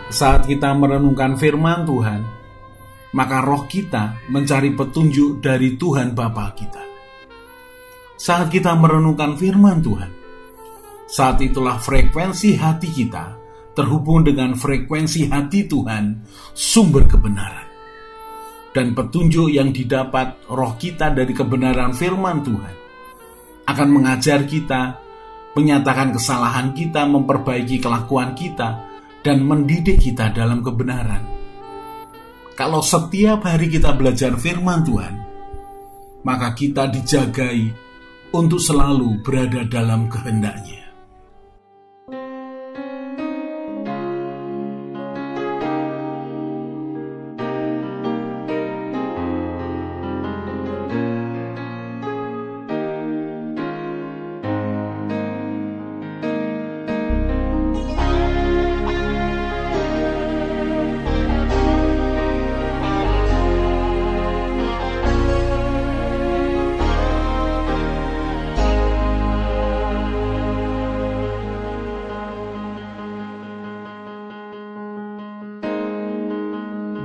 Saat kita merenungkan firman Tuhan, maka roh kita mencari petunjuk dari Tuhan Bapa kita. Saat kita merenungkan firman Tuhan, saat itulah frekuensi hati kita terhubung dengan frekuensi hati Tuhan, sumber kebenaran. Dan petunjuk yang didapat roh kita dari kebenaran firman Tuhan akan mengajar kita, menyatakan kesalahan kita, memperbaiki kelakuan kita, dan mendidik kita dalam kebenaran. Kalau setiap hari kita belajar firman Tuhan, maka kita dijagai untuk selalu berada dalam kehendak-Nya.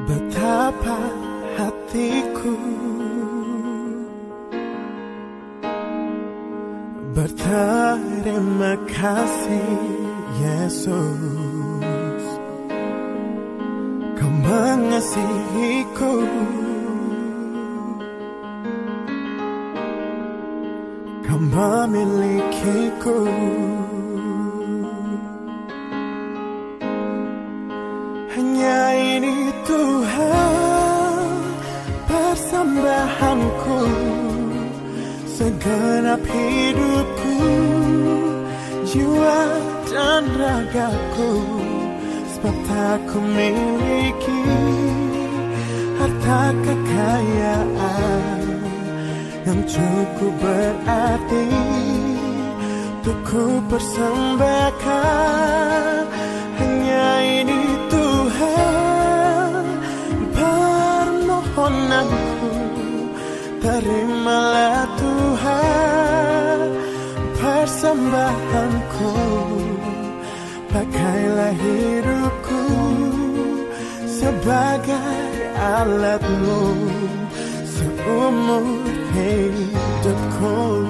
Betapa hatiku berterima kasih, Yesus, Kau mengasihiku, Kau memilikiku. Hanya ini Tuhan persembahanku, segenap hidupku, jiwa dan ragaku. Sebab tak ku miliki harta kekayaan yang cukup berarti untuk ku persembahkan. Hanya ini Tuhan permohonanku, terimalah Tuhan persembahanku. Pakailah hidupku sebagai alatmu seumur hidupku.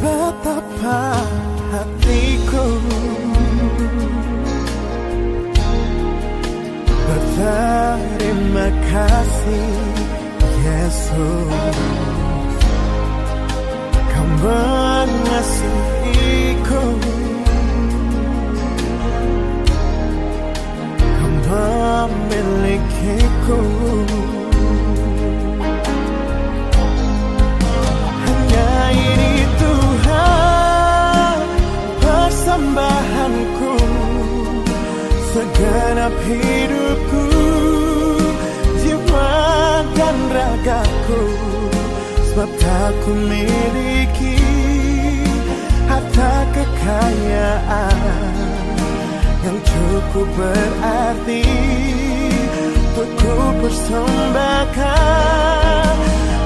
Betapa hatiku berterima kasih, Yesus, Kau mengasihiku, Kau memilikiku. Hanya ini Tuhan persembahanku, segenap hidupku, jiwa dan ragaku. Sebab tak ku miliki harta kekayaan yang cukup berarti untuk ku persembahkan.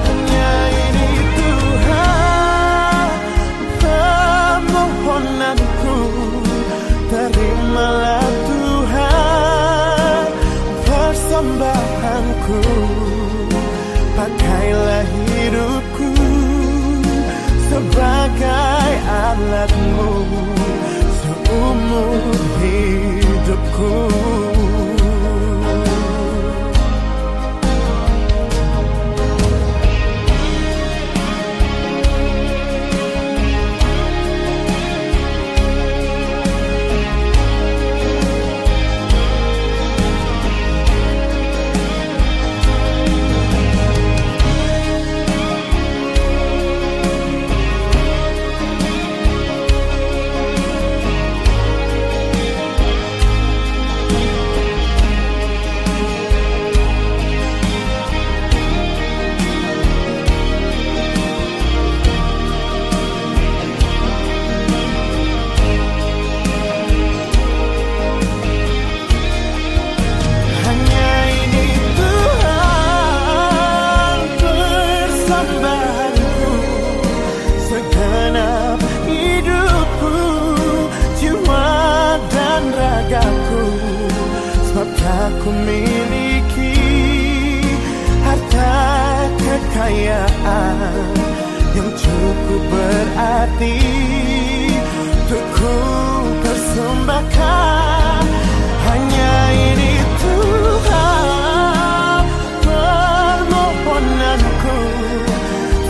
Hanya ini Tuhan permohonanku, terimalah Tuhan persembahanku. Pakailah hidupku sebagai alatmu seumur hidupku. bisa ku miliki harta kekayaan yang cukup berarti untuk ku persembahkan. Hanya ini Tuhan permohonanku,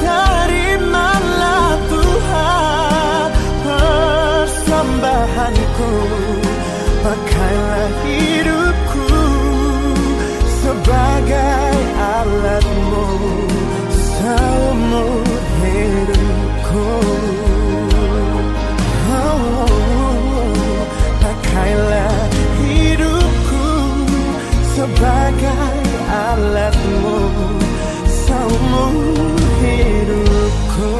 terimalah Tuhan persembahanku. Pakailah hidupku sebagai alat-Mu seumur hidupku. Pakailah hidupku sebagai alat-Mu seumur hidupku.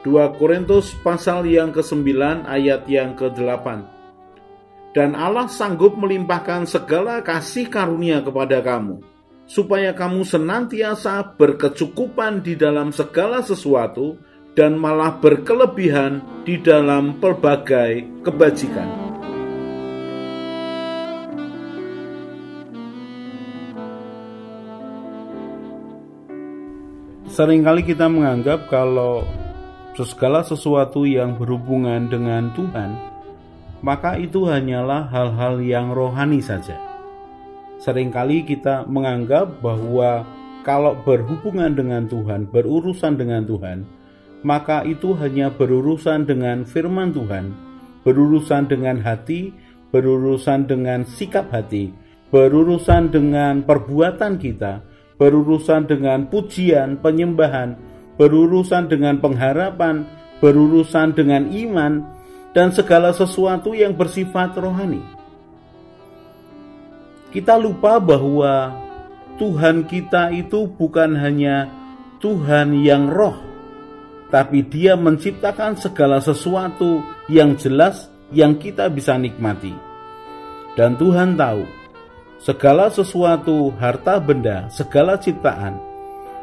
Dua Korintus pasal yang ke-9 ayat yang ke-8. Dan Allah sanggup melimpahkan segala kasih karunia kepada kamu, supaya kamu senantiasa berkecukupan di dalam segala sesuatu dan malah berkelebihan di dalam pelbagai kebajikan. Seringkali kita menganggap kalau segala sesuatu yang berhubungan dengan Tuhan, maka itu hanyalah hal-hal yang rohani saja. Seringkali kita menganggap bahwa kalau berhubungan dengan Tuhan, berurusan dengan Tuhan, maka itu hanya berurusan dengan firman Tuhan, berurusan dengan hati, berurusan dengan sikap hati, berurusan dengan perbuatan kita, berurusan dengan pujian, penyembahan, berurusan dengan pengharapan, berurusan dengan iman, dan segala sesuatu yang bersifat rohani. Kita lupa bahwa Tuhan kita itu bukan hanya Tuhan yang roh, tapi Dia menciptakan segala sesuatu yang jelas yang kita bisa nikmati. Dan Tuhan tahu, segala sesuatu, harta benda, segala ciptaan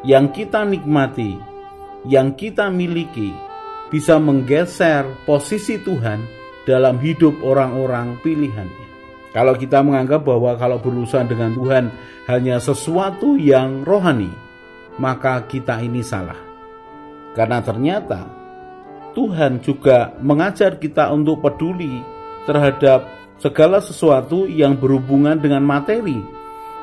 yang kita nikmati, yang kita miliki, bisa menggeser posisi Tuhan dalam hidup orang-orang pilihannya. Kalau kita menganggap bahwa kalau berurusan dengan Tuhan hanya sesuatu yang rohani, maka kita ini salah. Karena ternyata Tuhan juga mengajar kita untuk peduli terhadap segala sesuatu yang berhubungan dengan materi,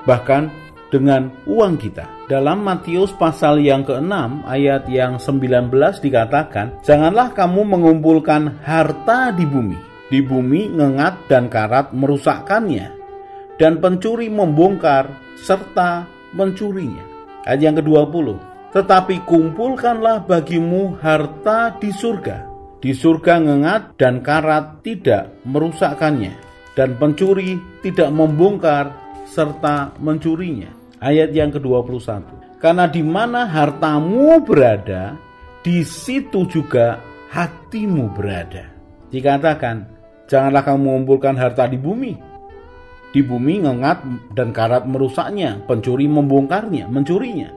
bahkan dengan uang kita. Dalam Matius pasal yang ke-6 ayat yang 19 dikatakan, janganlah kamu mengumpulkan harta di bumi. Di bumi ngengat dan karat merusakkannya, dan pencuri membongkar serta mencurinya. Ayat yang ke-20, tetapi kumpulkanlah bagimu harta di surga. Di surga ngengat dan karat tidak merusakkannya, dan pencuri tidak membongkar serta mencurinya. Ayat yang ke-21, karena di mana hartamu berada, di situ juga hatimu berada. Dikatakan, janganlah kamu mengumpulkan harta di bumi. Di bumi ngengat dan karat merusaknya, pencuri membongkarnya, mencurinya.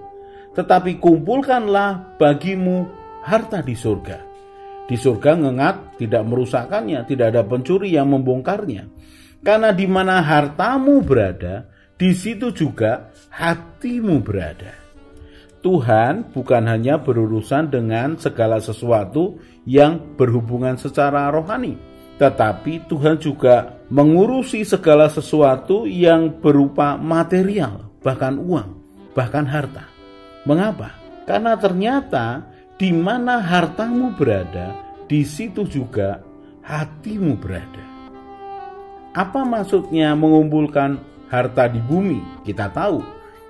Tetapi kumpulkanlah bagimu harta di surga. Di surga ngengat, tidak merusakkannya, tidak ada pencuri yang membongkarnya. Karena di mana hartamu berada, di situ juga hatimu berada. Tuhan bukan hanya berurusan dengan segala sesuatu yang berhubungan secara rohani, tetapi Tuhan juga mengurusi segala sesuatu yang berupa material, bahkan uang, bahkan harta. Mengapa? Karena ternyata di mana hartamu berada, di situ juga hatimu berada. Apa maksudnya mengumpulkan harta di bumi? Kita tahu,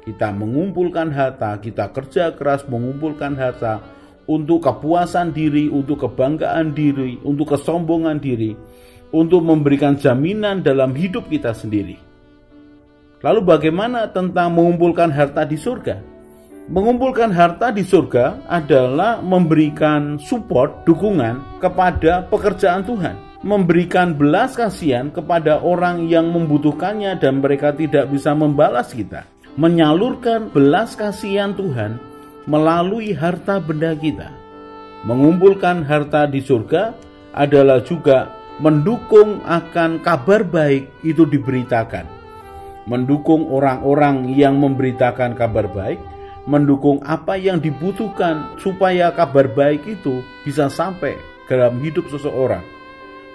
kita mengumpulkan harta, kita kerja keras mengumpulkan harta untuk kepuasan diri, untuk kebanggaan diri, untuk kesombongan diri, untuk memberikan jaminan dalam hidup kita sendiri. Lalu bagaimana tentang mengumpulkan harta di surga? Mengumpulkan harta di surga adalah memberikan support, dukungan kepada pekerjaan Tuhan. Memberikan belas kasihan kepada orang yang membutuhkannya dan mereka tidak bisa membalas kita. Menyalurkan belas kasihan Tuhan melalui harta benda kita. Mengumpulkan harta di surga adalah juga mendukung akan kabar baik itu diberitakan. Mendukung orang-orang yang memberitakan kabar baik, mendukung apa yang dibutuhkan supaya kabar baik itu bisa sampai dalam hidup seseorang.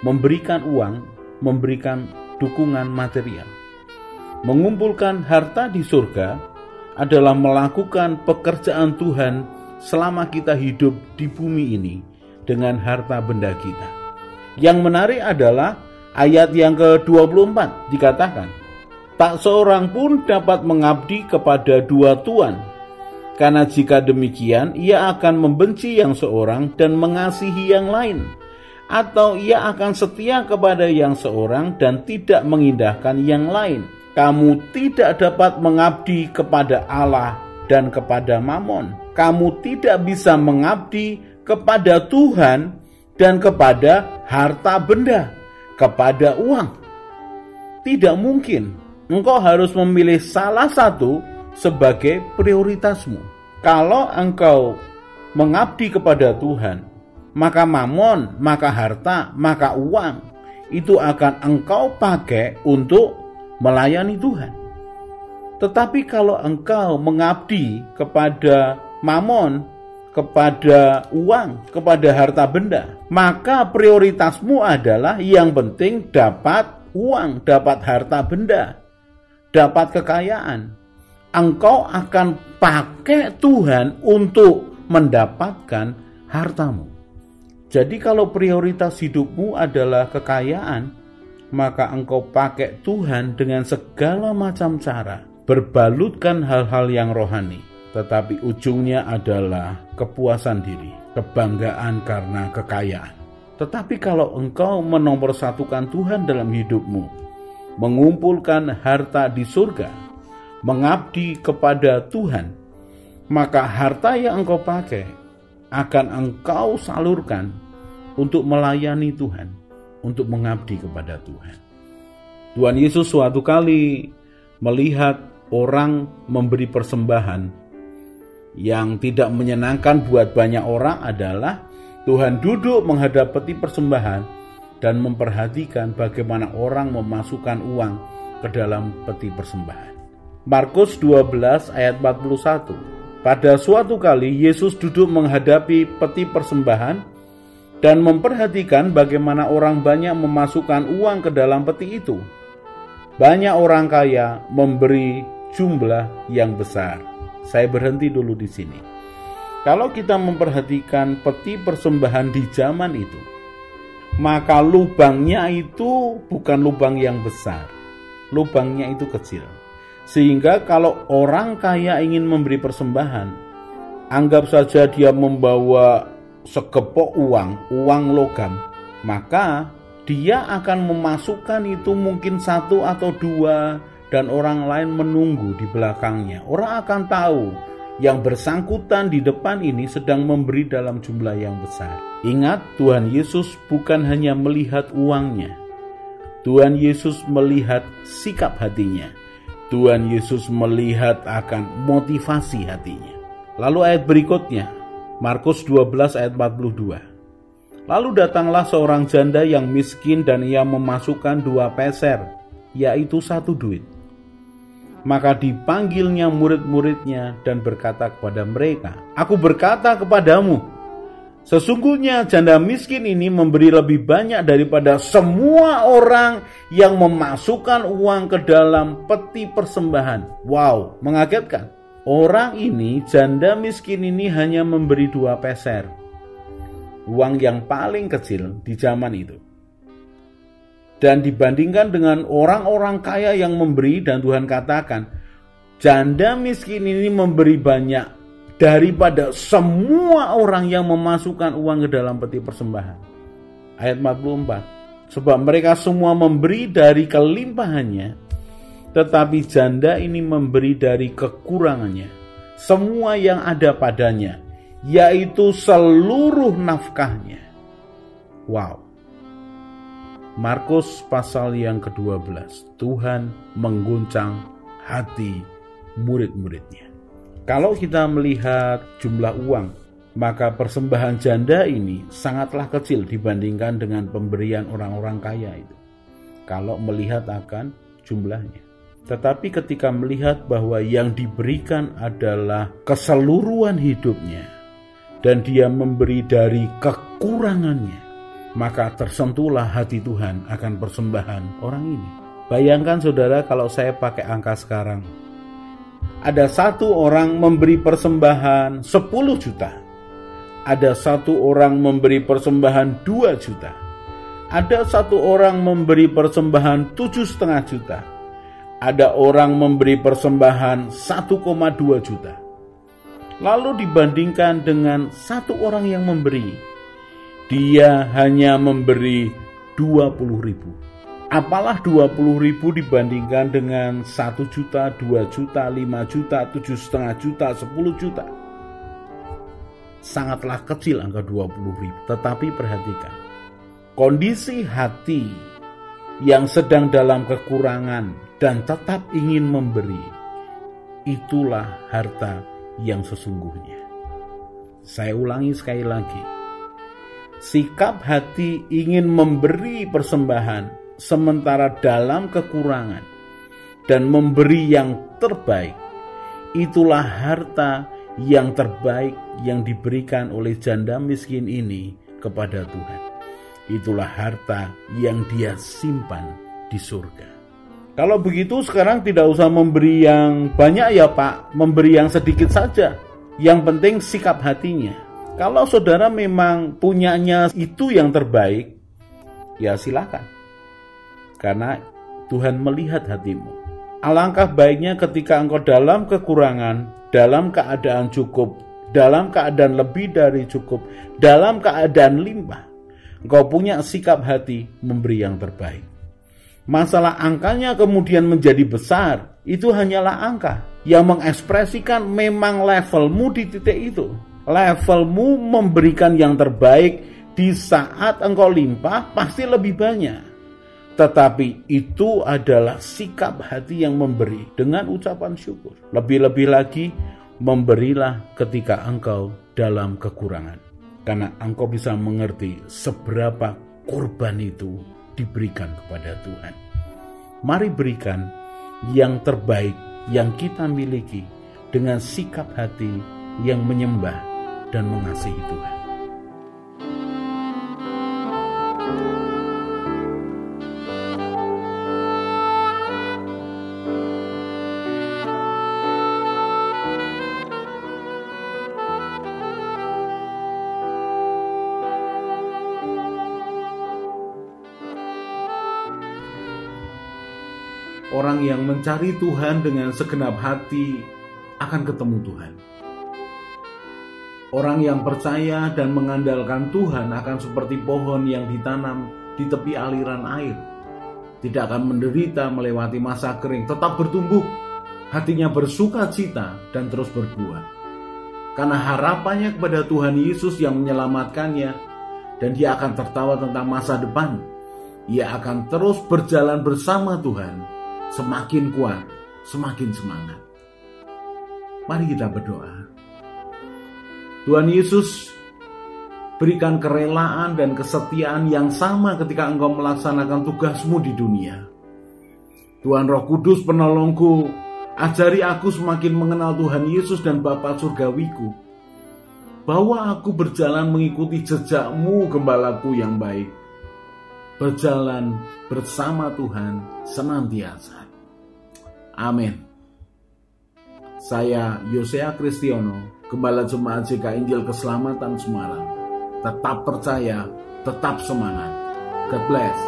Memberikan uang, memberikan dukungan material. Mengumpulkan harta di surga adalah melakukan pekerjaan Tuhan selama kita hidup di bumi ini dengan harta benda kita. Yang menarik adalah ayat yang ke-24 dikatakan, tak seorang pun dapat mengabdi kepada dua tuan, karena jika demikian ia akan membenci yang seorang dan mengasihi yang lain, atau ia akan setia kepada yang seorang dan tidak mengindahkan yang lain. Kamu tidak dapat mengabdi kepada Allah dan kepada Mamon. Kamu tidak bisa mengabdi kepada Tuhan dan kepada harta benda, kepada uang. Tidak mungkin. Engkau harus memilih salah satu sebagai prioritasmu. Kalau engkau mengabdi kepada Tuhan, maka Mamon, maka harta, maka uang itu akan engkau pakai untuk melayani Tuhan. Tetapi kalau engkau mengabdi kepada Mamon, kepada uang, kepada harta benda, maka prioritasmu adalah yang penting dapat uang, dapat harta benda, dapat kekayaan. Engkau akan pakai Tuhan untuk mendapatkan hartamu. Jadi kalau prioritas hidupmu adalah kekayaan, maka engkau pakai Tuhan dengan segala macam cara, berbalutkan hal-hal yang rohani, tetapi ujungnya adalah kepuasan diri, kebanggaan karena kekayaan. Tetapi kalau engkau menomorsatukan Tuhan dalam hidupmu, mengumpulkan harta di surga, mengabdi kepada Tuhan, maka harta yang engkau pakai akan engkau salurkan untuk melayani Tuhan, untuk mengabdi kepada Tuhan. Tuhan Yesus suatu kali melihat orang memberi persembahan yang tidak menyenangkan buat banyak orang adalah Tuhan duduk menghadap peti persembahan dan memperhatikan bagaimana orang memasukkan uang ke dalam peti persembahan. Markus 12 ayat 41. Pada suatu kali Yesus duduk menghadapi peti persembahan dan memperhatikan bagaimana orang banyak memasukkan uang ke dalam peti itu. Banyak orang kaya memberi jumlah yang besar. Saya berhenti dulu di sini. Kalau kita memperhatikan peti persembahan di zaman itu, maka lubangnya itu bukan lubang yang besar. Lubangnya itu kecil. Sehingga kalau orang kaya ingin memberi persembahan, anggap saja dia membawa segepok uang logam, maka dia akan memasukkan itu mungkin 1 atau 2 dan orang lain menunggu di belakangnya. Orang akan tahu yang bersangkutan di depan ini sedang memberi dalam jumlah yang besar. Ingat, Tuhan Yesus bukan hanya melihat uangnya. Tuhan Yesus melihat sikap hatinya. Tuhan Yesus melihat akan motivasi hatinya. Lalu ayat berikutnya, Markus 12 ayat 42. Lalu datanglah seorang janda yang miskin dan ia memasukkan 2 peser, yaitu 1 duit. Maka dipanggilnya murid-muridnya dan berkata kepada mereka, "Aku berkata kepadamu, sesungguhnya janda miskin ini memberi lebih banyak daripada semua orang yang memasukkan uang ke dalam peti persembahan." Wow, mengagetkan. Orang ini, janda miskin ini hanya memberi 2 peser. Uang yang paling kecil di zaman itu. Dan dibandingkan dengan orang-orang kaya yang memberi, dan Tuhan katakan, janda miskin ini memberi banyak daripada semua orang yang memasukkan uang ke dalam peti persembahan. Ayat 44. Sebab mereka semua memberi dari kelimpahannya, tetapi janda ini memberi dari kekurangannya, semua yang ada padanya, yaitu seluruh nafkahnya. Wow. Markus pasal yang ke-12. Tuhan mengguncang hati murid-muridnya. Kalau kita melihat jumlah uang, maka persembahan janda ini sangatlah kecil dibandingkan dengan pemberian orang-orang kaya itu. Kalau melihat akan jumlahnya. Tetapi ketika melihat bahwa yang diberikan adalah keseluruhan hidupnya, dan dia memberi dari kekurangannya, maka tersentuhlah hati Tuhan akan persembahan orang ini. Bayangkan saudara, kalau saya pakai angka sekarang, ada satu orang memberi persembahan 10 juta, ada satu orang memberi persembahan 2 juta, ada satu orang memberi persembahan 7,5 juta, ada orang memberi persembahan 1,2 juta. Lalu dibandingkan dengan satu orang yang memberi, dia hanya memberi 20.000. Apalah 20.000 dibandingkan dengan 1 juta, 2 juta, 5 juta, 7,5 juta, 10 juta. Sangatlah kecil angka 20.000. Tetapi perhatikan, kondisi hati yang sedang dalam kekurangan dan tetap ingin memberi, itulah harta yang sesungguhnya. Saya ulangi sekali lagi. Sikap hati ingin memberi persembahan sementara dalam kekurangan dan memberi yang terbaik, itulah harta yang terbaik yang diberikan oleh janda miskin ini kepada Tuhan. Itulah harta yang dia simpan di surga. Kalau begitu sekarang tidak usah memberi yang banyak ya Pak, memberi yang sedikit saja. Yang penting sikap hatinya. Kalau saudara memang punyanya itu yang terbaik, ya silakan. Karena Tuhan melihat hatimu. Alangkah baiknya ketika engkau dalam kekurangan, dalam keadaan cukup, dalam keadaan lebih dari cukup, dalam keadaan limpah, engkau punya sikap hati memberi yang terbaik. Masalah angkanya kemudian menjadi besar, itu hanyalah angka yang mengekspresikan memang levelmu di titik itu. Levelmu memberikan yang terbaik di saat engkau limpah pasti lebih banyak. Tetapi itu adalah sikap hati yang memberi dengan ucapan syukur. Lebih-lebih lagi, memberilah ketika engkau dalam kekurangan. Karena engkau bisa mengerti seberapa korban itu diberikan kepada Tuhan. Mari berikan yang terbaik yang kita miliki dengan sikap hati yang menyembah dan mengasihi Tuhan. Orang yang mencari Tuhan dengan segenap hati akan ketemu Tuhan. Orang yang percaya dan mengandalkan Tuhan akan seperti pohon yang ditanam di tepi aliran air. Tidak akan menderita melewati masa kering, tetap bertumbuh. Hatinya bersuka cita dan terus berbuah. Karena harapannya kepada Tuhan Yesus yang menyelamatkannya, dan dia akan tertawa tentang masa depan. Ia akan terus berjalan bersama Tuhan. Semakin kuat, semakin semangat. Mari kita berdoa. Tuhan Yesus, berikan kerelaan dan kesetiaan yang sama ketika Engkau melaksanakan tugasmu di dunia. Tuhan Roh Kudus penolongku, ajari aku semakin mengenal Tuhan Yesus dan Bapa Surgawiku, bahwa aku berjalan mengikuti jejak-Mu, Gembalaku yang baik. Berjalan bersama Tuhan senantiasa. Amin. Saya Yosea Kristiono, Gembala Jemaat JK Injil Keselamatan Semarang. Tetap percaya, tetap semangat. God bless.